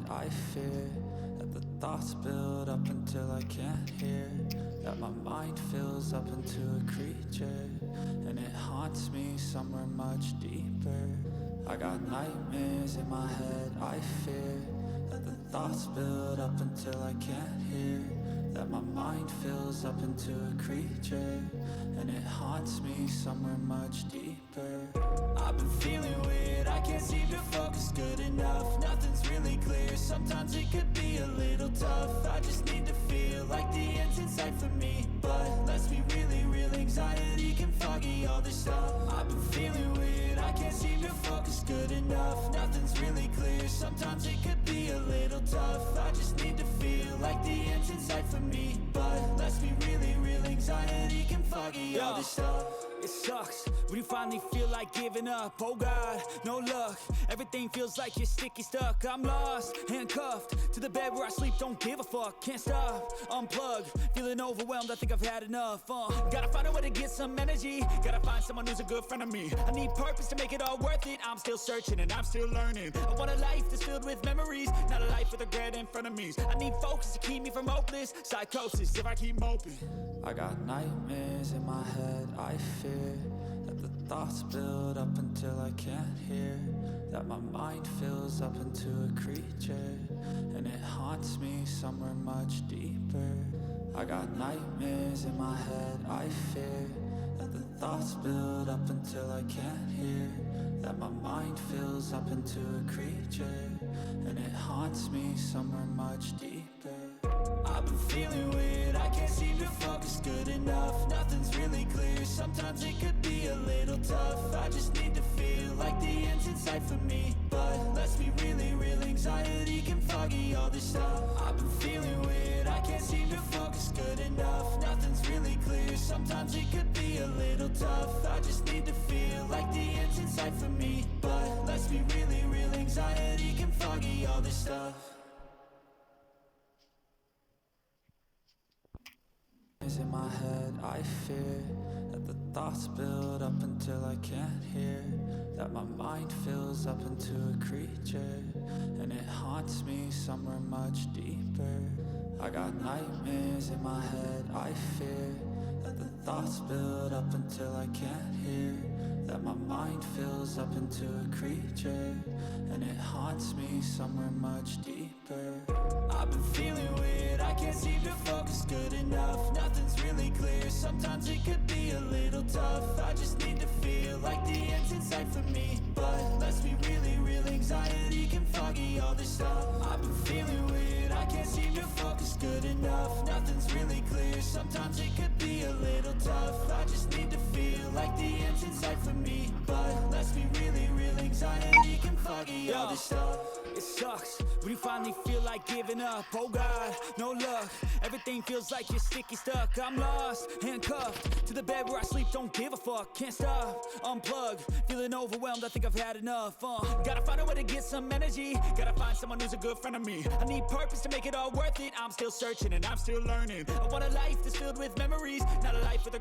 I fear that the thoughts build up until I can't hear, that my mind fills up into a creature, and it haunts me somewhere much deeper. I got nightmares in my head, I fear that the thoughts build up until I can't hear, that my mind fills up into a creature, and it haunts me somewhere much deeper. I've been feeling weird, I can't seem to focus good enough. Nothing's really clear, sometimes it could be a little tough. I just need to feel like the end's in sight for me, but let's be really real, anxiety can foggy all this stuff. I've been feeling weird, I can't seem to focus good enough. Nothing's really clear, sometimes it could be a little tough. I just need to feel like the end's in sight for me, but let's be really real, anxiety can foggy all this stuff. It sucks when you finally feel like giving up. Oh God, no luck. Everything feels like you're sticky stuck. I'm lost, handcuffed to the bed where I sleep. Don't give a fuck, can't stop. Unplug, feeling overwhelmed. I think I've had enough. Gotta find a way to get some energy. Gotta find someone who's a good friend of me. I need purpose to make it all worth it. I'm still searching and I'm still learning. I want a life that's filled with memories, not a life with regret in front of me. I need focus to keep me from hopeless psychosis if I keep moping. I got nightmares in my head, I fear that the thoughts build up until I can't hear, that my mind fills up into a creature, and it haunts me somewhere much deeper. I got nightmares in my head, I fear that the thoughts build up until I can't hear, that my mind fills up into a creature, and it haunts me somewhere much deeper. I've been feeling weird, I can't seem to focus good enough. Nothing's really clear, sometimes it could be a little tough. I just need to feel like the end's in sight for me, but let's be really real, anxiety can foggy all this stuff. I've been feeling weird, I can't seem to focus good enough. Nothing's really clear, sometimes it could be a little tough. I just need to feel like the end's in sight for me, but let's be really real, anxiety can foggy all this stuff. In my head, I fear that the thoughts build up until I can't hear, that my mind fills up into a creature, and it haunts me somewhere much deeper. I got nightmares in my head, I fear that the thoughts build up until I can't hear, that my mind fills up into a creature, and it haunts me somewhere much deeper. I've been feeling weird, I can't seem to focus good enough. Nothing's really clear, sometimes it could be a little tough. I just need to feel like the end's in sight for me, but let's be really real, anxiety can foggy all this stuff. I've been feeling weird, I can't seem to focus good enough. Nothing's really clear, sometimes it could be a little tough. I just need to feel like the end's in sight for me, but let's be really real, anxiety can foggy all this stuff. It sucks when you finally feel like giving up. Oh God, no luck. Everything feels like you're sticky stuck. I'm lost, handcuffed to the bed where I sleep. Don't give a fuck, can't stop. Unplug, feeling overwhelmed. I think I've had enough. Gotta find a way to get some energy. Gotta find someone who's a good friend of me. I need purpose to make it all worth it. I'm still searching and I'm still learning. I want a life that's filled with memories, not a life with a